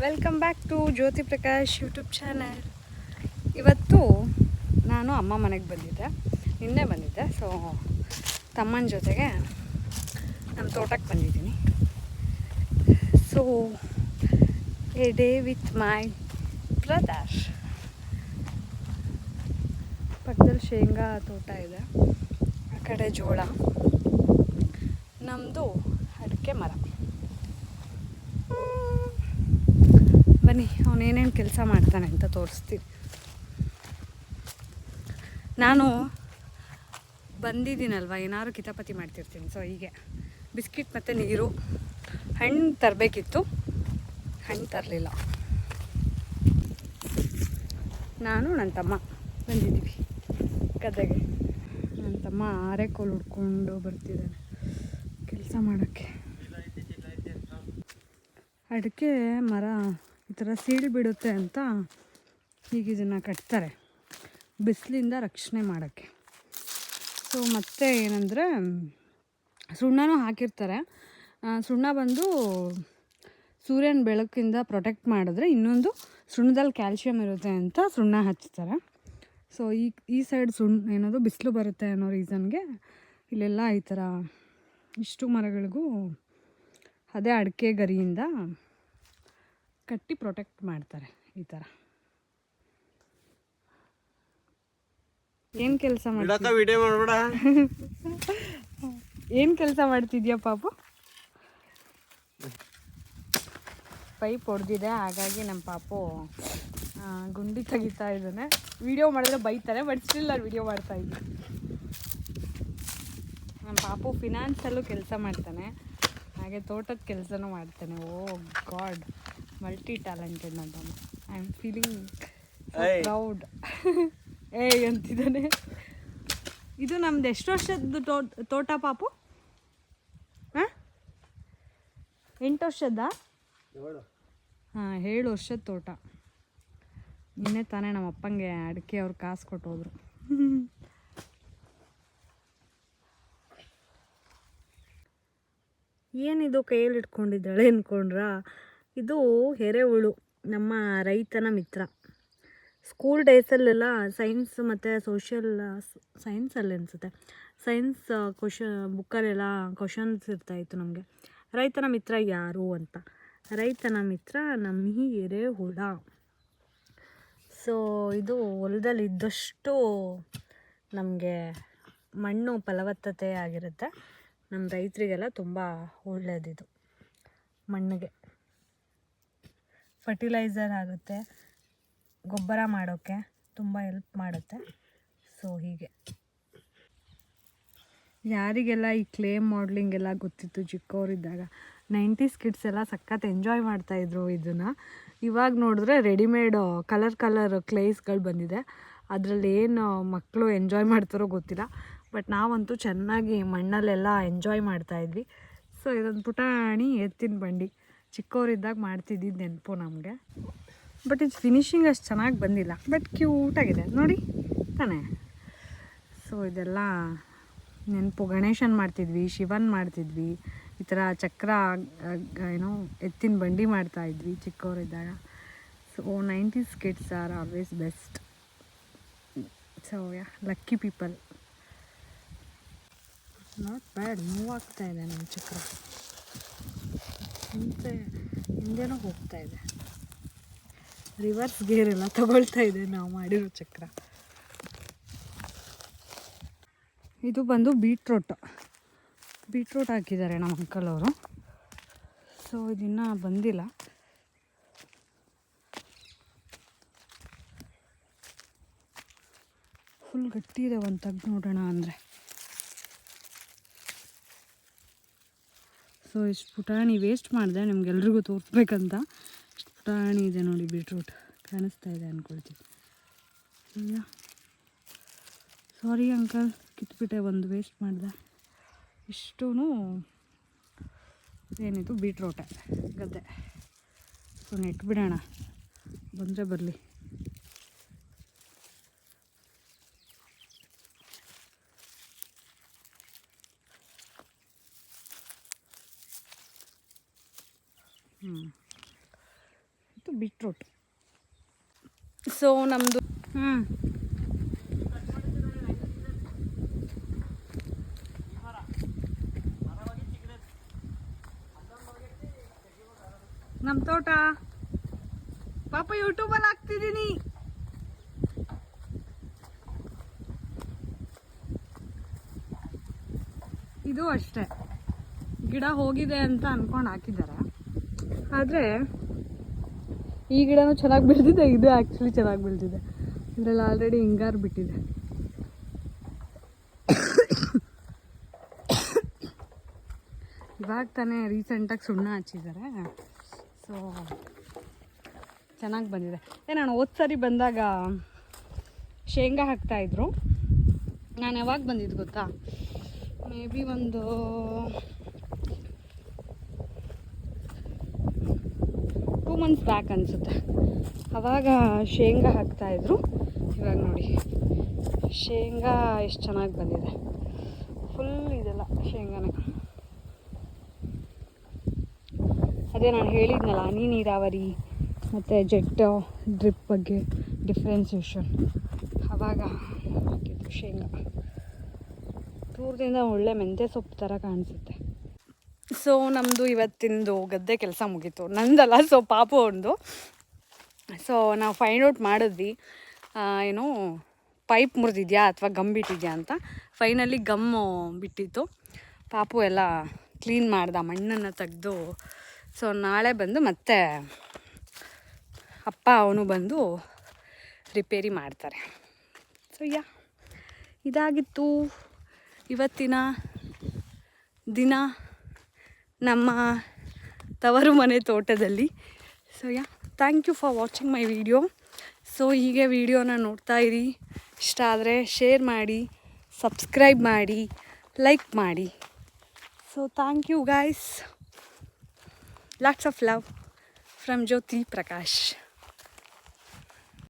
Welcome back to Jyothi Prakash YouTube channel. ಇವತ್ತು ನಾನು ಅಮ್ಮ ಮನೆಗೆ ಬಂದಿದ್ದೆ, ನಿನ್ನೆ ಬಂದಿದ್ದೆ. ಸೊ ತಮ್ಮನ ಜೊತೆಗೆ ನಮ್ಮ ತೋಟಕ್ಕೆ ಬಂದಿದ್ದೀನಿ. So A day with my brother. ಪಕ್ಕದಲ್ಲಿ ಶೇಂಗಾ ತೋಟ ಇದೆ, ಆ ಕಡೆ ಜೋಳ, ನಮ್ಮದು ಅಡಿಕೆ ಮರ. ಬನ್ನಿ ಅವನೇನೇನು ಕೆಲಸ ಮಾಡ್ತಾನೆ ಅಂತ ತೋರಿಸ್ತೀನಿ. ನಾನು ಬಂದಿದ್ದೀನಲ್ವ, ಏನಾದ್ರು ಕಿತಾಪತಿ ಮಾಡ್ತಿರ್ತೀನಿ. ಸೊ ಹೀಗೆ ಬಿಸ್ಕಿಟ್ ಮತ್ತು ನೀರು, ಹಣ್ಣು ತರಬೇಕಿತ್ತು, ಹಣ್ಣು ತರಲಿಲ್ಲ. ನಾನು ನನ್ನ ತಮ್ಮ ಬಂದಿದ್ದೀವಿ ಗದ್ದೆಗೆ. ನನ್ನ ತಮ್ಮ ಆರೆಕೋಲು ಹುಡ್ಕೊಂಡು ಬರ್ತಿದ್ದಾನೆ ಕೆಲಸ ಮಾಡೋಕ್ಕೆ. ಅಡಿಕೆ ಮರ ಈ ಥರ ಸೀಳು ಬಿಡುತ್ತೆ ಅಂತ ಈಗ ಇದನ್ನು ಕಟ್ತಾರೆ, ಬಿಸಿಲಿಂದ ರಕ್ಷಣೆ ಮಾಡೋಕ್ಕೆ. ಸೊ ಮತ್ತು ಏನಂದರೆ ಸುಣ್ಣನೂ ಹಾಕಿರ್ತಾರೆ. ಸುಣ್ಣ ಬಂದು ಸೂರ್ಯನ ಬೆಳಕಿಂದ ಪ್ರೊಟೆಕ್ಟ್ ಮಾಡಿದ್ರೆ, ಇನ್ನೊಂದು ಸುಣ್ಣದಲ್ಲಿ ಕ್ಯಾಲ್ಶಿಯಮ್ ಇರುತ್ತೆ ಅಂತ ಸುಣ್ಣ ಹಚ್ತಾರೆ. ಸೊ ಈ ಸೈಡ್ ಏನದು ಬಿಸಿಲು ಬರುತ್ತೆ ಅನ್ನೋ ರೀಸನ್ಗೆ ಇಲ್ಲೆಲ್ಲ ಈ ಥರ ಇಷ್ಟು ಮರಗಳಿಗೂ ಅದೇ ಅಡಿಕೆ ಗರಿಯಿಂದ ಕಟ್ಟಿ ಪ್ರೊಟೆಕ್ಟ್ ಮಾಡ್ತಾರೆ. ಈ ಥರ ಏನು ಕೆಲಸ ಏನು ಕೆಲಸ ಮಾಡ್ತಿದ್ಯಾ ಪಾಪು? ಪೈಪ್ ಹೊಡೆದಿದೆ, ಹಾಗಾಗಿ ನಮ್ಮ ಪಾಪು ಗುಂಡಿ ತೆಗಿತಾ ಇದ್ದಾನೆ. ವಿಡಿಯೋ ಮಾಡಿದ್ರೆ ಬೈತಾರೆ, ಬಟ್ ಸ್ಟಿಲ್ ನಾನು ವಿಡಿಯೋ ಮಾಡ್ತಾಯಿದ್ದೀನಿ. ನಮ್ಮ ಪಾಪು ಫಿನಾನ್ಸಲ್ಲೂ ಕೆಲಸ ಮಾಡ್ತಾನೆ, ಹಾಗೆ ತೋಟದ ಕೆಲಸನೂ ಮಾಡ್ತಾನೆ. ಓ ಗಾಡ್, ಮಲ್ಟಿ ಟ್ಯಾಲೆಂಟೆಡ್ ನನ್ನ ತಮ್ಮ. I am feeling proud. ಏಯ್ ಅಂತಿದ್ದಾನೆ. ಇದು ನಮ್ದು ಎಷ್ಟು ವರ್ಷದ್ದು ತೋಟ ಪಾಪು? ಹಾಂ, 8 ವರ್ಷದ? ಹಾಂ, 7 ವರ್ಷದ ತೋಟ. ನಿನ್ನೆ ತಾನೇ ನಮ್ಮ ಅಪ್ಪಂಗೆ ಅಡಿಕೆ ಅವ್ರು ಕಾಸು ಕೊಟ್ಟೋದ್ರು. ಏನಿದು ಕೈಯಲ್ಲಿ ಇಟ್ಕೊಂಡಿದ್ದಾಳೆ ಅಂದ್ಕೊಂಡ್ರಾ? ಇದು ಎರೆಹುಳು, ನಮ್ಮ ರೈತನ ಮಿತ್ರ. ಸ್ಕೂಲ್ ಡೇಸಲ್ಲೆಲ್ಲ ಸೈನ್ಸ್ ಮತ್ತು ಸೋಷಿಯಲ್ ಸೈನ್ಸಲ್ಲಿ ಅನಿಸುತ್ತೆ, ಸೈನ್ಸ್ ಬುಕ್ಕಲ್ಲೆಲ್ಲ ಕ್ವಶನ್ಸ್ ಇರ್ತಾಯಿತ್ತು ನಮಗೆ, ರೈತನ ಮಿತ್ರ ಯಾರು ಅಂತ. ರೈತನ ಮಿತ್ರ ನಮ್ಮ ಈ ಎರೆಹುಳ. ಸೊ ಇದು ಹೊಲದಲ್ಲಿ ಇದ್ದಷ್ಟು ನಮಗೆ ಮಣ್ಣು ಫಲವತ್ತತೆ ಆಗಿರುತ್ತೆ. ನಮ್ಮ ರೈತರಿಗೆಲ್ಲ ತುಂಬ ಒಳ್ಳೆಯದಿದು. ಮಣ್ಣಿಗೆ ಫರ್ಟಿಲೈಸರ್ ಆಗುತ್ತೆ, ಗೊಬ್ಬರ ಮಾಡೋಕ್ಕೆ ತುಂಬ ಹೆಲ್ಪ್ ಮಾಡುತ್ತೆ. ಸೊ ಹೀಗೆ ಯಾರಿಗೆಲ್ಲ ಈ ಕ್ಲೇ ಮಾಡ್ಲಿಂಗ್ ಎಲ್ಲ ಗೊತ್ತಿತ್ತು ಚಿಕ್ಕವರಿದ್ದಾಗ, 90s ಕಿಡ್ಸ್ ಎಲ್ಲ ಸಖತ್ ಎಂಜಾಯ್ ಮಾಡ್ತಾಯಿದ್ರು ಇದನ್ನು. ಇವಾಗ ನೋಡಿದ್ರೆ ರೆಡಿಮೇಡ್ ಕಲರ್ ಕ್ಲೇಸ್ಗಳು ಬಂದಿದೆ, ಅದರಲ್ಲಿ ಏನು ಮಕ್ಕಳು ಎಂಜಾಯ್ ಮಾಡ್ತಾರೋ ಗೊತ್ತಿಲ್ಲ. ಬಟ್ ನಾವಂತೂ ಚೆನ್ನಾಗಿ ಮಣ್ಣಲ್ಲೆಲ್ಲ ಎಂಜಾಯ್ ಮಾಡ್ತಾಯಿದ್ವಿ. ಸೊ ಇದೊಂದು ಪುಟಾಣಿ ಎತ್ತಿನ ಬಂಡಿ, ಚಿಕ್ಕವರಿದ್ದಾಗ ಮಾಡ್ತಿದ್ದಿದ್ದು ನೆನಪು ನಮಗೆ. ಬಟ್ ಇದು ಫಿನಿಷಿಂಗ್ ಅಷ್ಟು ಚೆನ್ನಾಗಿ ಬಂದಿಲ್ಲ, ಬಟ್ ಕ್ಯೂಟಾಗಿದೆ ನೋಡಿ ತಾನೇ. ಸೊ ಇದೆಲ್ಲ ನೆನಪು. ಗಣೇಶನ್ ಮಾಡ್ತಿದ್ವಿ, ಶಿವನ್ ಮಾಡ್ತಿದ್ವಿ, ಈ ಥರ ಚಕ್ರ ಏನೋ ಎತ್ತಿನ ಬಂಡಿ ಮಾಡ್ತಾಯಿದ್ವಿ ಚಿಕ್ಕವರಿದ್ದಾಗ. So 90s kids are always best. So lucky people. Not bad, move ಆಗ್ತಾಯಿದೆ ನಮ್ಮ ಚಕ್ರ, ಹಿಂದೆನೂ ಹೋಗ್ತಾ ಇದೆ, ರಿವರ್ಸ್ ಗೇರ್ ಎಲ್ಲ ತಗೊಳ್ತಾ ಇದೆ ನಾವು ಮಾಡಿರೋ ಚಕ್ರ. ಇದು ಬಂದು ಬೀಟ್ರೋಟ್ ಹಾಕಿದ್ದಾರೆ ನಮ್ಮ ಅಂಕಲ್ ಅವರು. ಸೊ ಇದನ್ನು ಬಂದಿಲ್ಲ. ಫುಲ್ ಗಟ್ಟಿ ಇದೆ, ಒಂದು ತೆಗ್ದು ನೋಡೋಣ ಅಂದರೆ. ಸೊ ಇಷ್ಟು ಪುಟಾಣಿ ವೇಸ್ಟ್ ಮಾಡಿದೆ ನಿಮ್ಗೆಲ್ರಿಗೂ ತೋರಿಸ್ಬೇಕಂತ. ಇಷ್ಟು ಪುಟಾಣಿ ಇದೆ ನೋಡಿ, ಬೀಟ್ರೂಟ್ ಕಾಣಿಸ್ತಾ ಇದೆ ಅಂದ್ಕೊಳ್ತೀವಿ. ಸಾರಿ ಅಂಕಲ್, ಕಿತ್ಬಿಟ್ಟೆ, ಒಂದು ವೇಸ್ಟ್ ಮಾಡಿದೆ. ಇಷ್ಟೂ ಏನಿದು ಬೀಟ್ರೋಟೆ ಗದ್ದೆ. ಸೊ ನೆಟ್ಬಿಡೋಣ, ಬಂದರೆ ಬರಲಿ. ಮತ್ತು ಬೀಟ್ರೂಟ್. ಸೊ ನಮ್ಮದು ನಮ್ಮ ತೋಟ ಪಾಪ ಯೂಟ್ಯೂಬಲ್ಲಿ ಹಾಕ್ತಿದ್ದೀನಿ. ಇದು ಅಷ್ಟೇ ಗಿಡ ಹೋಗಿದೆ ಅಂತ ಅಂದ್ಕೊಂಡು ಹಾಕಿದ್ದಾರೆ, ಆದರೆ ಈ ಗಿಡನೂ ಚೆನ್ನಾಗಿ ಬೆಳೆದಿದೆ, ಇದು ಆ್ಯಕ್ಚುಲಿ ಚೆನ್ನಾಗಿ ಬೆಳೆದಿದೆ. ಇದರಲ್ಲಿ ಆಲ್ರೆಡಿ ಹಿಂಗಾರು ಬಿಟ್ಟಿದೆ. ಇವಾಗ ತಾನೇ ರೀಸೆಂಟಾಗಿ ಸುಣ್ಣ ಹಚ್ಚಿದ್ದಾರೆ. ಸೊ ಚೆನ್ನಾಗಿ ಬಂದಿದೆ. ನಾನು ಹೋದ ಸರಿ ಬಂದಾಗ ಶೇಂಗಾ ಹಾಕ್ತಾಯಿದ್ರು. ನಾನು ಯಾವಾಗ ಬಂದಿದ್ದು ಗೊತ್ತಾ, ಮೇ ಬಿ ಒಂದು 2 months ಬ್ಯಾಕ್ ಅನಿಸುತ್ತೆ. ಆವಾಗ ಶೇಂಗಾ ಹಾಕ್ತಾಯಿದ್ರು. ಇವಾಗ ನೋಡಿ ಶೇಂಗಾ ಎಷ್ಟು ಚೆನ್ನಾಗಿ ಬಂದಿದೆ. ಫುಲ್ ಇದೆಲ್ಲ ಶೇಂಗಾನೇ. ಅದೇ ನಾನು ಹೇಳಿದ್ನಲ್ಲ ಹನಿ ನೀರಾವರಿ ಮತ್ತು ಜೆಟ್ ಡ್ರಿಪ್ ಬಗ್ಗೆ ಡಿಫ್ರೆನ್ಸಿಯೇಷನ್, ಆವಾಗ ಹಾಕಿದ್ದು ಶೇಂಗಾ. ದೂರದಿಂದ ಒಳ್ಳೆ ಮೆಂತ್ಯ ಸೊಪ್ಪು ಥರ ಕಾಣಿಸುತ್ತೆ. ಸೊ ನಮ್ಮದು ಇವತ್ತಿಂದು ಗದ್ದೆ ಕೆಲಸ ಮುಗೀತು, ನಂದಲ್ಲ, ಸೊ ಪಾಪು ಒಂದು. ಸೊ ನಾವು ಫೈಂಡ್ ಔಟ್ ಮಾಡಿದ್ವಿ ಏನು ಪೈಪ್ ಮುರಿದಿದ್ಯಾ ಅಥವಾ ಗಮ್ ಬಿಟ್ಟಿದ್ಯಾ ಅಂತ. ಫೈನಲಿ ಗಮ್ಮು ಬಿಟ್ಟಿತ್ತು. ಪಾಪು ಎಲ್ಲ ಕ್ಲೀನ್ ಮಾಡ್ದ, ಮಣ್ಣನ್ನು ತೆಗೆದು. ಸೊ ನಾಳೆ ಬಂದು ಮತ್ತೆ ಅಪ್ಪ ಅವನು ಬಂದು ರಿಪೇರಿ ಮಾಡ್ತಾರೆ. ಸೊ ಇದಾಗಿತ್ತು ಇವತ್ತಿನ ದಿನ ನಮ್ಮ ತವರು ಮನೆ ತೋಟದಲ್ಲಿ. So thank you for watching my video. So ಹೀಗೆ ವಿಡಿಯೋನ ನೋಡ್ತಾ ಇರಿ. ಇಷ್ಟ ಆದರೆ ಶೇರ್ ಮಾಡಿ, ಸಬ್ಸ್ಕ್ರೈಬ್ ಮಾಡಿ, ಲೈಕ್ ಮಾಡಿ. So thank you guys. Lots of love from Jyoti Prakash.